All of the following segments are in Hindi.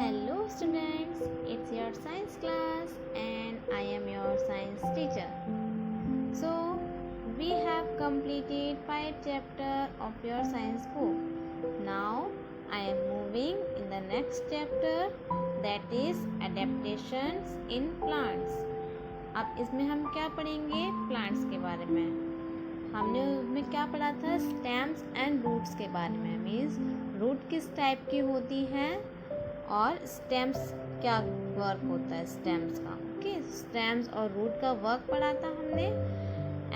Hello students, it's your science class and I am your science teacher. So, we have completed 5 chapters of your science book. Now, I am moving in the next chapter, that is adaptations in plants. अब इसमें हम क्या पढ़ेंगे? प्लांट्स के बारे में. हमने उसमें क्या पढ़ा था? स्टेम्स एंड रूट्स के बारे में. मीन्स रूट किस टाइप की होती हैं और स्टेम्स क्या वर्क होता है स्टेम्स का. ओके, स्टेम्स और रूट का वर्क पढ़ा था हमने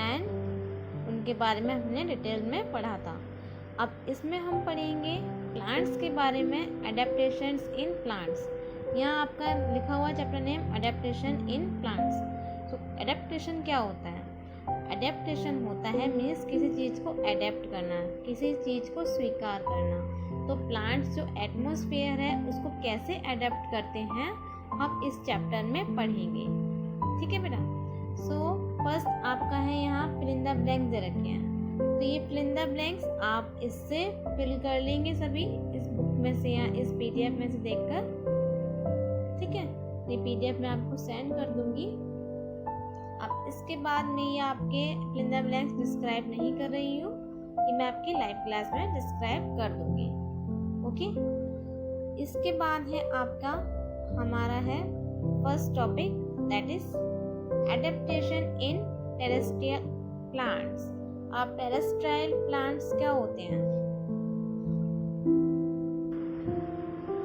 एंड उनके बारे में हमने डिटेल में पढ़ा था. अब इसमें हम पढ़ेंगे प्लांट्स के बारे में, एडेप्टेशंस इन प्लांट्स. यहाँ आपका लिखा हुआ chapter name adaptation in plants. तो एडेप्टेशन क्या होता है? एडेप्टेशन होता है मीन्स किसी चीज़ को एडेप्ट करना, किसी चीज़ को स्वीकार करना. तो प्लांट्स जो एटमॉस्फेयर है उसको कैसे एडेप्ट करते हैं हम इस चैप्टर में पढ़ेंगे. ठीक है बेटा. सो फर्स्ट आपका है यहाँ फिल इन द ब्लैंक्स दे रखे हैं. तो ये फिल इन द ब्लैंक्स आप इससे फिल कर लेंगे सभी इस बुक में से या इस पीडीएफ में से देखकर. ठीक है, ये पीडीएफ मैं आपको सेंड कर दूंगी. अब इसके बाद में ये आपके fill in the blanks describe नहीं कर रही हूँ, ये मैं आपकी लाइव क्लास में डिस्क्राइब कर दूंगी. ओके, इसके बाद है आपका हमारा है first topic, that is adaptation in terrestrial plants. अब टेरेस्ट्रियल प्लांट्स क्या होते हैं?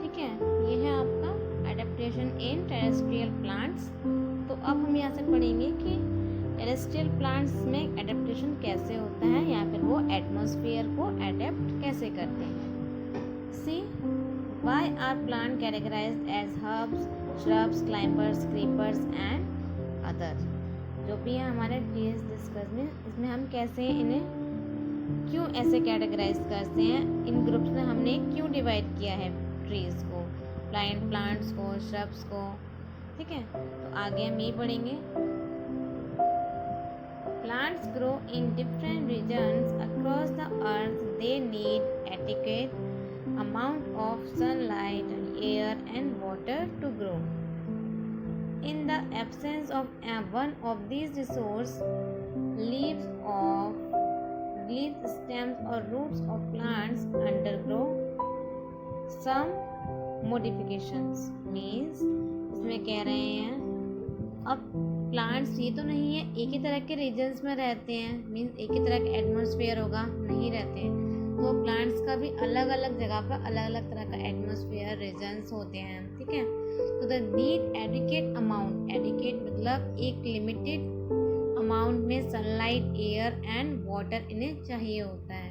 ठीक है, ये है आपका एडेप्टेशन इन टेरेस्ट्रियल प्लांट्स. तो अब हम यहाँ से पढ़ेंगे कि टेरेस्ट्रियल प्लांट्स में एडेप्टेशन कैसे होता है या फिर वो एटमॉस्फेयर को एडेप्ट कैसे करते हैं. See, why are plants categorized as herbs, shrubs, climbers, creepers and others? जो भी है हमारे ट्रीज डिस्कस में, इसमें हम कैसे इन्हें क्यों ऐसे कैटेगराइज करते हैं, इन ग्रुप्स में हमने क्यों डिवाइड किया है ट्रीज को, प्लांट्स को, श्रब्स को. ठीक है, तो आगे हम ये पढ़ेंगे. Plants grow in different regions across the earth. They need adequate amount of sunlight, air and water to grow. In the absence of one of these resources, leaves, stems or roots of plants undergo some modifications. Means इसमें कह रहे हैं अब प्लांट्स ये तो नहीं है एक ही तरह के रीजन्स में रहते हैं, मीन्स एक ही तरह का एटमॉस्फेयर होगा, नहीं रहते हैं. तो प्लांट्स का भी अलग अलग जगह पर अलग अलग तरह का एटमॉस्फेयर रीजन्स होते हैं. ठीक है, तो the need adequate amount, adequate मतलब एक लिमिटेड अमाउंट में सनलाइट, एयर एंड वाटर इन्हें चाहिए होता है.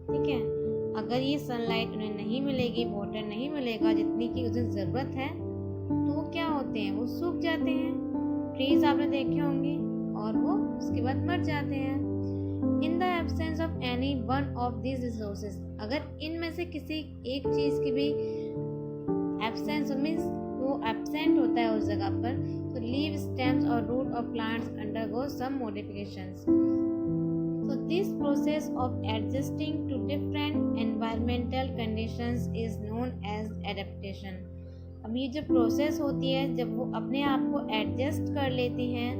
ठीक है, अगर ये सनलाइट उन्हें नहीं मिलेगी, वाटर नहीं मिलेगा जितनी की उसे ज़रूरत है, तो वो क्या होते हैं, वो सूख जाते हैं. ट्रीज आपने देखे होंगे और वो उसके बाद मर जाते हैं. In the absence of any one of these resources, अगर इनमें से किसी एक चीज़ की भी एब्सेंस मीन्स वो एब्सेंट होता है उस जगह पर, तो लीव, स्टेम्स और root of plants undergo some modifications. So this process of adjusting to different environmental conditions is known as adaptation. अब ये जो प्रोसेस होती है जब वो अपने आप को एडजस्ट कर लेती हैं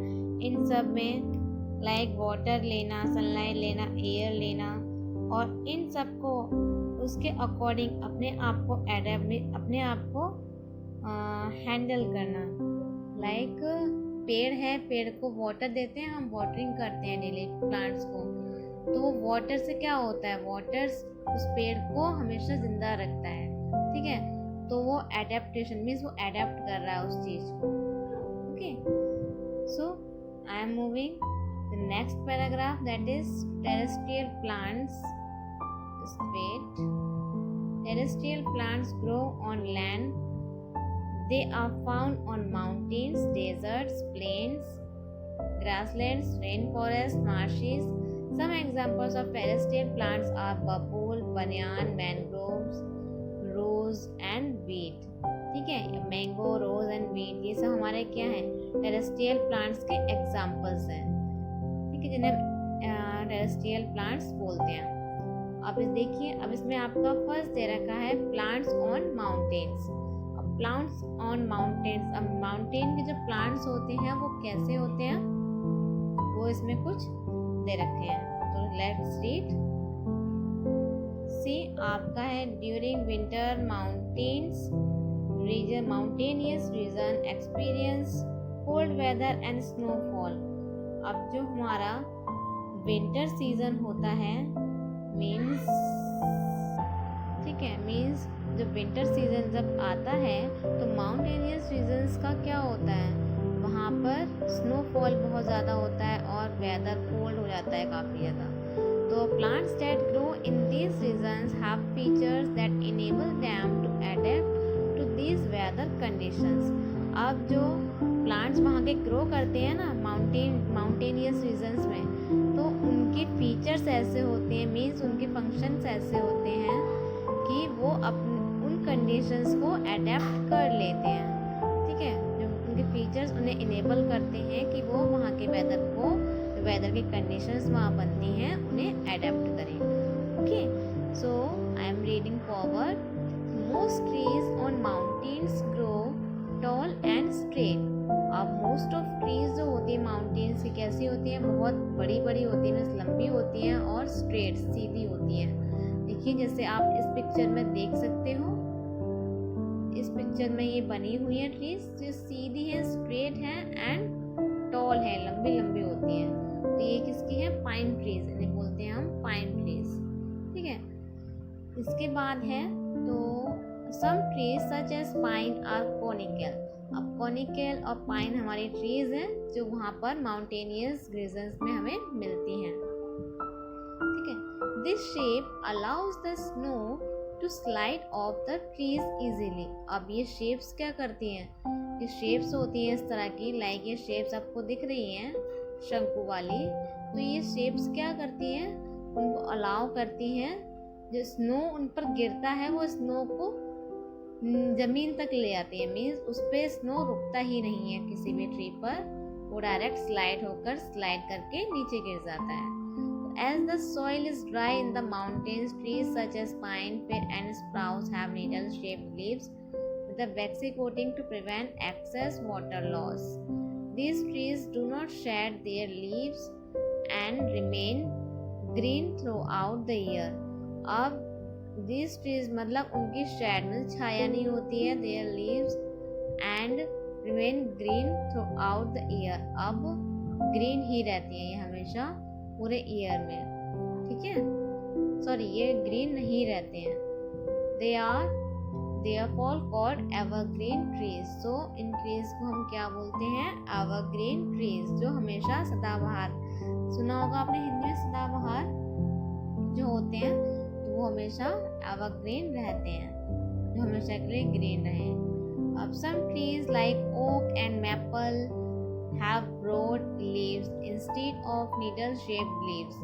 इन सब में, लाइक वाटर लेना, सनलाइट लेना, एयर लेना, और इन सब को उसके अकॉर्डिंग अपने आप को हैंडल करना. लाइक पेड़ है, पेड़ को वाटर देते हैं, हम वाटरिंग करते हैं डेली प्लांट्स को, तो वो वाटर से क्या होता है, वाटर उस पेड़ को हमेशा जिंदा रखता है. ठीक है, तो वो एडेप्टेशन मीन्स वो एडेप्ट कर रहा है उस चीज़ को. Okay, so I am moving the next paragraph, that is terrestrial plants. Wait. Terrestrial plants grow on land. They are found on mountains, deserts, plains, grasslands, rainforests, marshes. Some examples of terrestrial plants are bapul, banyan, mangroves, rose and wheat. ठीक है, मैंगो, रोज एंड वीट ये सब हमारे क्या हैं, टेरेस्ट्रियल प्लांट्स के एग्जाम्पल्स हैं. ठीक है, जिन्हें टेरेस्ट्रियल प्लांट्स बोलते हैं. अब इस देखिए, अब इसमें आपका फर्स्ट दे रखा है प्लांट्स ऑन माउंटेन्स. अब प्लांट्स ऑन माउंटेन्स। अब माउंटेन के जो प्लांट्स होते हैं वो कैसे होते हैं, वो इसमें कुछ दे रखे हैं। तो लेट्स रीड। सी आपका है during winter mountainous region experience cold weather and snowfall. अब जो हमारा विंटर सीजन होता है मीन्स, ठीक है, मीन्स जब विंटर सीजन जब आता है तो माउंटेनियस रीजन्स का क्या होता है, वहाँ पर स्नोफॉल बहुत ज़्यादा होता है और वेदर कोल्ड हो जाता है काफ़ी ज़्यादा। तो plants that grow in these regions have features that enable them to adapt to these weather conditions. अब जो प्लांट्स वहाँ के ग्रो करते हैं ना माउंटेनियस रीजन्स में, तो उनके फीचर्स ऐसे होते हैं, मीन्स उनके फंक्शंस ऐसे होते हैं कि वो उन कंडीशंस को अडेप्ट कर लेते हैं, ठीक है। जो उनके फीचर्स उन्हें इनेबल करते हैं कि वो वहाँ के वेदर की कंडीशंस वहाँ बनती हैं उन्हें अडेप्ट करें। Okay, so I am reading forward. Most trees on mountains grow tall and straight. अब मोस्ट ऑफ ट्रीज जो होती है माउंटेन्स की कैसी होती हैं, बहुत बड़ी बड़ी होती हैं, लंबी होती हैं और स्ट्रेट सीधी होती हैं। देखिए जैसे आप इस पिक्चर में देख सकते हो, इस पिक्चर में ये बनी हुई है ट्रीज जो सीधी है, स्ट्रेट है एंड टॉल है, लंबी लंबी होती हैं। तो ये किसकी है, पाइन ट्रीज, इन्हें बोलते हैं हम पाइन ट्रीज, ठीक है। इसके बाद है तो some trees such as pine are conical. अब कोनिकल और पाइन हमारी ट्रीज हैं जो वहाँ पर माउंटेनियस रीजन्स में हमें मिलती हैं, ठीक है। This shape allows the snow to slide off the trees easily. अब ये शेप्स क्या करती हैं, ये शेप्स होती हैं इस तरह की, लाइक ये शेप्स आपको दिख रही हैं शंकु वाली, तो ये शेप्स क्या करती हैं, उनको अलाउ करती हैं, जो स्नो उन पर गिरता है वो स्नो को जमीन तक ले आती है, मीन्स उस पर स्नो रुकता ही नहीं है किसी भी ट्री पर, वो डायरेक्ट स्लाइड करके नीचे गिर जाता है। As the soil is dry in the mountains, trees such as pine, fir and spruce have needle-shaped leaves with a waxy coating to prevent excess water loss. These trees do not shed their leaves and remain green throughout the year. अब these trees मतलब उनकी शेड में छाया नहीं होती है, their leaves and remain green throughout the year. अब ग्रीन ही रहती है ये हमेशा पूरे ईयर में, ठीक है। सॉरी, ये ग्रीन नहीं रहते हैं, they are therefore called evergreen trees. So इन ट्रीज को हम क्या बोलते हैं, एवरग्रीन ट्रीज, जो हमेशा सदाबहार, सुना होगा आपने हिंदी में सदाबहार जो होते हैं, तो वो हमेशा एवरग्रीन रहते हैं, जो हमेशा के लिए ग्रीन रहे। अब some trees like oak and maple have broad leaves instead of needle-shaped leaves.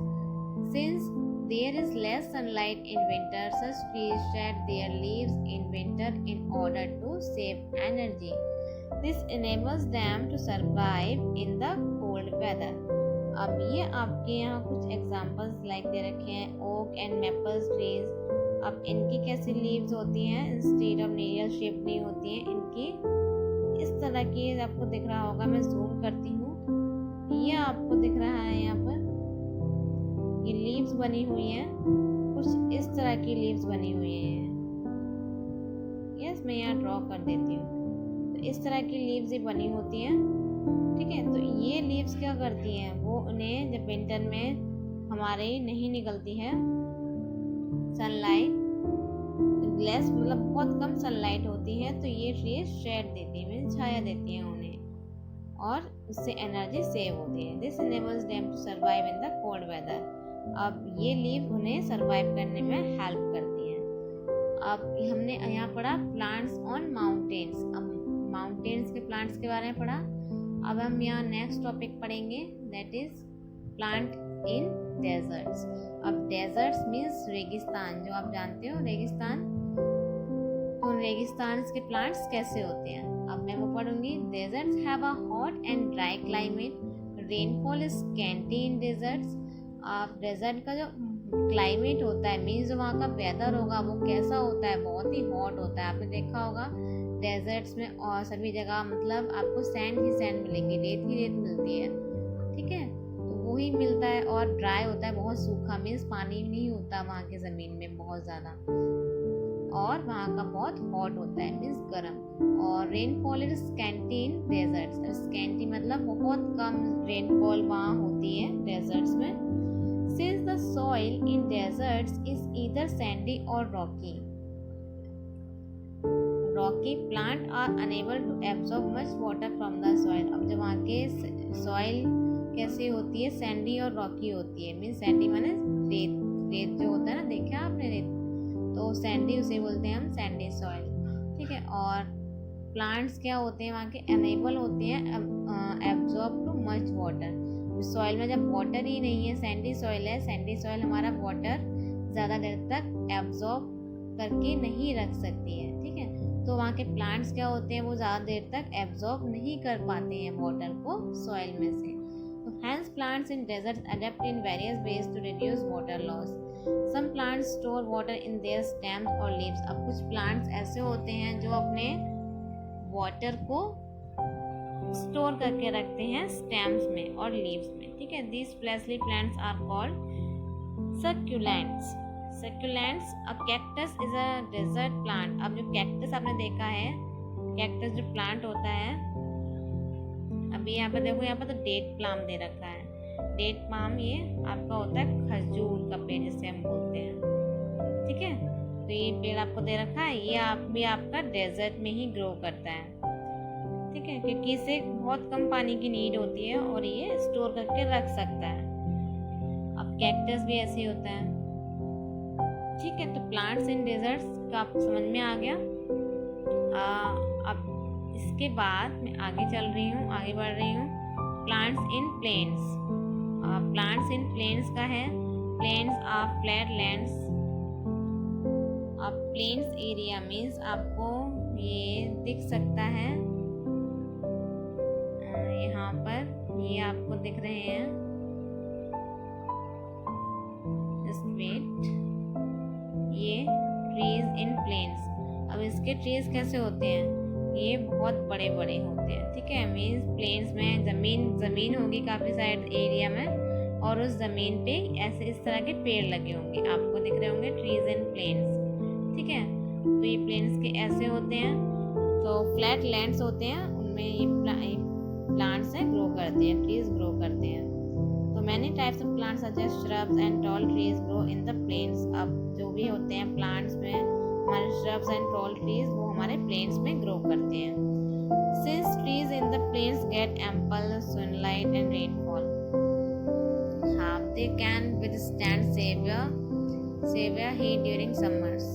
Since there is less sunlight in winter, such trees shed their leaves in winter in order to save energy. This enables them to survive in the cold weather. अब ये आपके यहाँ कुछ एग्जाम्पल्स लाइक दे रखे हैं, ओक एंड मैपल्स ट्रीज। अब इनकी कैसी लीव्स होती हैं, इंस्टेड ऑफ नीडल शेप नहीं होती हैं, इनकी इस तरह की आपको दिख रहा होगा, मैं जूम करती हूँ, ये आपको दिख रहा है यहाँ पर ये लीव्स बनी हुई हैं, कुछ इस तरह की लीव्स बनी हुई हैं। यस, मैं यहाँ ड्रॉ कर देती हूँ, तो इस तरह की लीव्स ही बनी होती हैं, ठीक है। तो ये लीव्स क्या करती हैं, वो उन्हें जब विंटर में हमारे नहीं निकलती है सनलाइट, लेस मतलब बहुत कम सनलाइट होती है, तो ये ट्रीज शेड देती है, मीन्स छाया देती है उन्हें, और उससे एनर्जी सेव होती है। This enables them to survive in the cold weather. अब ये लीव उन्हें सर्वाइव करने में हेल्प करती हैं। अब हमने यहाँ पढ़ा प्लांट्स ऑन माउंटेन्स, अब माउंटेन्स के प्लांट्स के बारे में पढ़ा। अब हम यहाँ नेक्स्ट टॉपिक पढ़ेंगे, that is plant in desserts. अब डेजर्ट्स मीन्स रेगिस्तान, जो आप जानते हो रेगिस्तान, तो रेगिस्तान के प्लांट्स कैसे होते हैं, अब मैं वो पढ़ूंगी। Deserts have a hot and dry climate, rainfall is scanty in deserts. आप डेजर्ट का जो क्लाइमेट होता है, मीन्स जो वहाँ का वेदर होगा वो कैसा होता है, बहुत ही हॉट होता है। आपने देखा होगा डेजर्ट्स में और सभी जगह मतलब आपको सैंड ही सैंड मिलेंगे, रेत ही रेत मिलती है, ठीक है। तो वो ही मिलता है और ड्राई होता है, बहुत सूखा, मीन्स पानी नहीं होता वहाँ की ज़मीन में बहुत ज़्यादा, और वहाँ का बहुत हॉट होता है, मीन्स गर्म। और rainfall is scanty in desserts, scanty मतलब बहुत कम रेनफॉल वहाँ होती है डेजर्ट्स में। Since the soil in deserts is either sandy or rocky plants are unable to absorb much water from the soil। अब जब वहाँ के सॉइल कैसी होती है, सैंडी और रॉकी होती है, मीन्स सैंडी माने रेत, रेत जो होता है ना, देखा आपने रेत, तो सैंडी उसे बोलते हैं हम, सैंडी सॉइल, ठीक है। और प्लांट्स क्या होते हैं वहाँ के, अनेबल होते हैं absorb too much water. Soil में जब वाटर ही नहीं है, सैंडी सॉइल है, सैंडी सॉइल हमारा वाटर ज़्यादा देर तक एब्जॉर्ब करके नहीं रख सकती है, ठीक है। तो वहाँ के प्लांट्स क्या होते हैं, वो ज़्यादा देर तक एब्जॉर्ब नहीं कर पाते हैं वाटर को सॉइल में से। तो hence plants in deserts adapt in various ways to reduce water loss. Some plants store water in their stems और लीव्स। अब कुछ प्लांट्स ऐसे होते हैं जो अपने वाटर को स्टोर करके रखते हैं स्टेम्स में और लीव्स में, ठीक है। These fleshy plants are called succulents. Succulents, a cactus is a desert plant. अब जो कैक्टस आपने देखा है, कैक्टस जो प्लांट होता है, अभी यहाँ पर देखो, यहाँ पर तो डेट प्लाम दे रखा है। डेट पाम ये आपका होता है खजूर का पेड़ जिसे हम बोलते हैं, ठीक है। तो ये पेड़ आपको दे रखा है, ये आप भी आपका डेजर्ट में ही ग्रो करता है, ठीक है, क्योंकि इसे बहुत कम पानी की नीड होती है और ये स्टोर करके रख सकता है। अब कैक्टस भी ऐसे ही होता है, ठीक है। तो प्लांट्स इन डेजर्ट्स का आपको समझ में आ गया। अब इसके बाद मैं आगे चल रही हूँ, आगे बढ़ रही हूँ। Plants in plains. Plants in plains का है, प्लेन्स आर फ्लैट लैंड्स। अब प्लेन्स एरिया मीन्स आपको ये दिख सकता है, यहाँ पर ये आपको दिख रहे हैं, जस्ट वेट, ये ट्रीज इन प्लेन्स। अब इसके ट्रीज कैसे होते हैं, ये बहुत बड़े बड़े होते हैं, ठीक है। मीन्स प्लेन्स में जमीन होगी काफ़ी साइड एरिया में, और उस ज़मीन पे ऐसे इस तरह के पेड़ लगे होंगे, आपको दिख रहे होंगे ट्रीज इन प्लेन्स, ठीक है। तो ये प्लेन्स के ऐसे होते हैं। तो फ्लैट लैंड्स होते हैं, उनमें ये प्लांट्स हैं ग्रो करते हैं, ट्रीज ग्रो करते हैं। तो many types of plants such as shrubs and tall trees grow in the plains. अब जो भी होते हैं प्लांट्स में, हमारे श्रब्स एंड टॉल ट्रीज वो हमारे प्लेन्स में ग्रो करते हैं। Since trees in the plains get ample sunlight and rainfall, they can withstand severe heat during summers.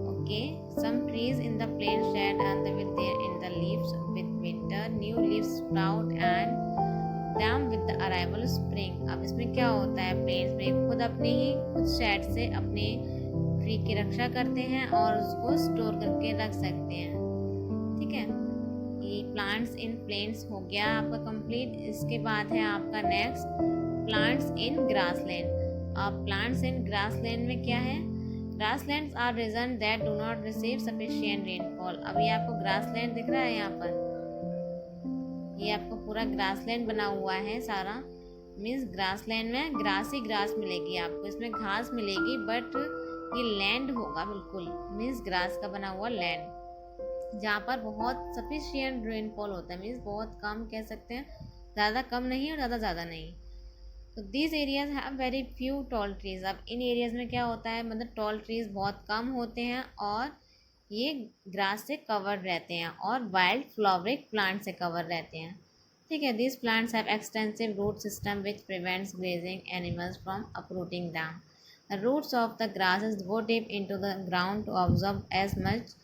Okay, some trees in the plains shed and with their in the leaves with winter, new leaves sprout and them with the arrival of spring। अब इसमें क्या होता है, प्लेन्स में खुद अपने ही कुछ शेड से अपने ट्री की रक्षा करते हैं और उसको स्टोर करके रख सकते हैं, ठीक है। ये प्लांट्स इन प्लेन्स हो गया आपका कंप्लीट। इसके बाद है आपका नेक्स्ट प्लांट्स इन ग्रासलैंड। अब प्लांट्स इन ग्रासलैंड में क्या है, grasslands are region that do not receive sufficient rainfall. अभी आपको ग्रासलैंड दिख रहा है, यहाँ पर ये आपको पूरा ग्रासलैंड बना हुआ है सारा, मीन्स ग्रासलैंड में ग्रास ही ग्रास मिलेगी आपको, इसमें घास मिलेगी बट ये लैंड होगा बिल्कुल, मीन्स ग्रास का बना हुआ लैंड, जहाँ पर बहुत सफिशिएंट रेनफॉल होता है, मीन्स बहुत कम कह सकते हैं, ज़्यादा कम नहीं और ज़्यादा नहीं। तो these areas have very few tall trees. अब इन एरियाज में क्या होता है, मतलब टॉल ट्रीज बहुत कम होते हैं और ये ग्रास से कवर्ड रहते हैं और वाइल्ड फ्लावरिंग प्लांट से कवर रहते हैं, ठीक है। These plants have extensive root system which prevents grazing animals from uprooting them. The roots of the grasses go deep into the ground to observe as much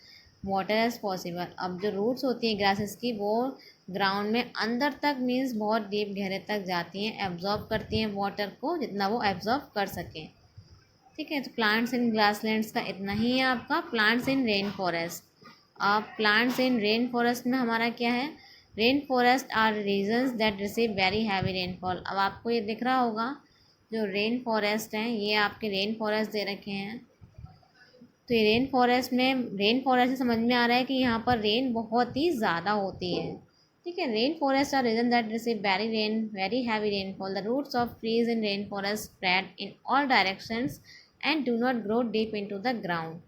water as possible. अब जो रूट्स होती हैं ग्रासेस की, वो ग्राउंड में अंदर तक मीन्स बहुत डीप गहरे तक जाती हैं, एब्जॉर्ब करती हैं वाटर को जितना वो एब्जॉर्ब कर सकें, ठीक है। तो प्लांट्स इन ग्रासलैंड्स का इतना ही है आपका। Plants in rain forest. अब प्लांट्स इन रेन फॉरेस्ट में हमारा क्या है, rain forest are regions that receive very heavy rainfall. अब आपको ये दिख रहा होगा जो रेन फॉरेस्ट हैं, ये आपके रेन फॉरेस्ट दे रखे हैं, तो ये रेन फॉरेस्ट से समझ में आ रहा है कि यहाँ पर रेन बहुत ही ज़्यादा होती है। ठीक है, rain forest are region that receive very heavy rainfall. The roots of trees in rain forest spread in all directions and do not grow deep into the ground.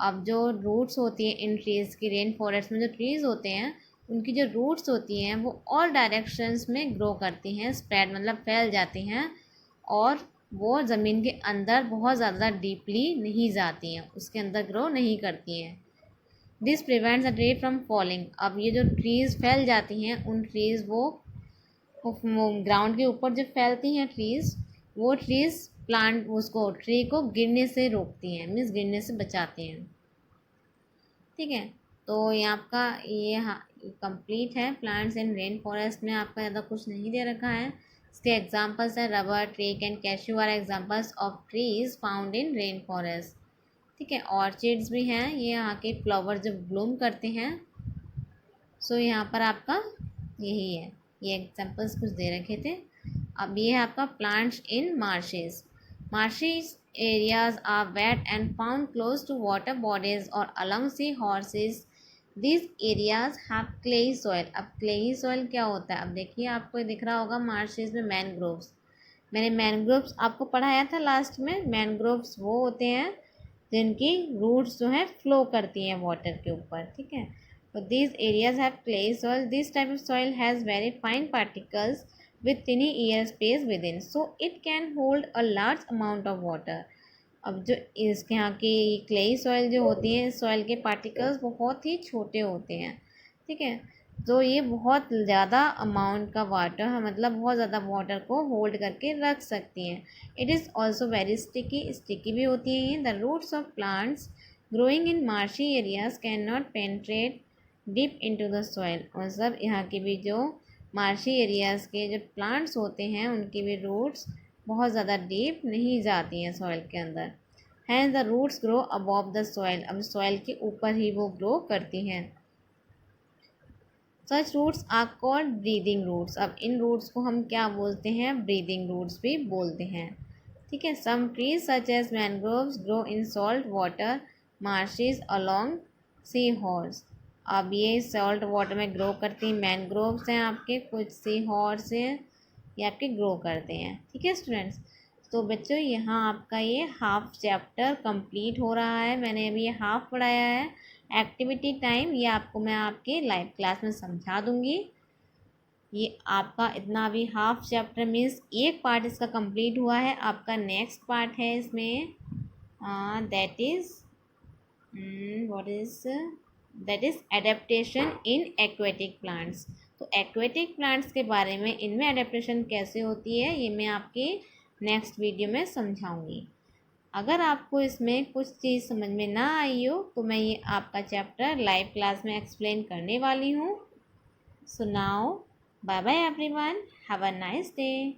अब जो रूट्स होती हैं इन ट्रीज़ की, रेन फॉरेस्ट में जो ट्रीज़ होते हैं उनकी जो रूट्स होती हैं वो ऑल डायरेक्शंस में ग्रो करती हैं, स्प्रेड मतलब फैल जाती हैं, और वो ज़मीन के अंदर बहुत ज़्यादा डीपली नहीं जाती हैं, उसके अंदर ग्रो नहीं करती हैं। This prevents a tree from falling. अब ये जो ट्रीज़ फैल जाती हैं, उन ट्रीज़ वो ग्राउंड के ऊपर जो फैलती हैं ट्रीज़, वो ट्रीज़ प्लांट उसको ट्री को गिरने से रोकती हैं, मीन्स गिरने से बचाती हैं। ठीक है, तो ये आपका ये कंप्लीट है। प्लांट्स इन रेन फॉरेस्ट में आपका ज़्यादा कुछ नहीं दे रखा है। इसके एग्जांपल्स है rubber, teak and cashew are examples of trees found in rain forest. ठीक है, ऑर्चिड्स भी हैं, ये यहाँ के फ्लावर जब ब्लूम करते हैं। सो यहाँ पर आपका यही है, ये एग्जांपल्स कुछ दे रखे थे। अब ये है आपका plants in marches. Marshes areas are wet and found close to water bodies or along sea horses. These areas have clayey soil. अब clayey soil क्या होता है? अब देखिए, आपको दिख रहा होगा मार्शेज में मैनग्रोव्स। मैंने मैनग्रोव्स आपको पढ़ाया था लास्ट में। मैनग्रोव्स वो होते हैं जिनकी रूट्स जो है फ्लो करती हैं वाटर के ऊपर। ठीक है, तो these areas have clayey soil. This type of soil has very fine particles with tiny air space within, so it can hold a large amount of water. अब जो इसके यहाँ की क्लेई सॉइल जो होती है, सॉइल के पार्टिकल्स बहुत ही छोटे होते हैं। ठीक है, तो ये बहुत ज़्यादा अमाउंट का वाटर है, मतलब बहुत ज़्यादा वाटर को होल्ड करके रख सकती हैं। It is also very sticky भी होती है। The roots of plants growing in marshy areas can not penetrate deep into the soil. मतलब यहाँ की भी जो मार्शी एरियाज़ के जो प्लांट्स होते हैं उनकी भी रूट्स बहुत ज़्यादा डीप नहीं जाती हैं सॉइल के अंदर। Hence the roots grow above the soil. अब सॉइल के ऊपर ही वो ग्रो करती हैं। Such roots are called breathing roots. अब इन रूट्स को हम क्या बोलते हैं? ब्रीदिंग रूट्स भी बोलते हैं। ठीक है, some trees such as mangroves grow in salt water marshes along sea shores. अब ये सॉल्ट वाटर में ग्रो करती मैनग्रोव्स हैं, आपके कुछ सी हॉर्स हैं, ये आपके ग्रो करते हैं। ठीक है स्टूडेंट्स, तो बच्चों यहाँ आपका ये हाफ चैप्टर कंप्लीट हो रहा है। मैंने अभी ये हाफ पढ़ाया है। एक्टिविटी टाइम ये आपको मैं आपके लाइव क्लास में समझा दूँगी। ये आपका इतना अभी हाफ चैप्टर मीन्स एक पार्ट इसका कंप्लीट हुआ है। आपका नेक्स्ट पार्ट है इसमें, that is adaptation in aquatic plants. तो एक्वेटिक प्लांट्स के बारे में, इनमें एडेप्टेशन कैसे होती है, ये मैं आपके नेक्स्ट वीडियो में समझाऊंगी। अगर आपको इसमें कुछ चीज़ समझ में ना आई हो तो मैं ये आपका चैप्टर लाइव क्लास में एक्सप्लेन करने वाली हूँ। So now bye bye everyone, have a nice day.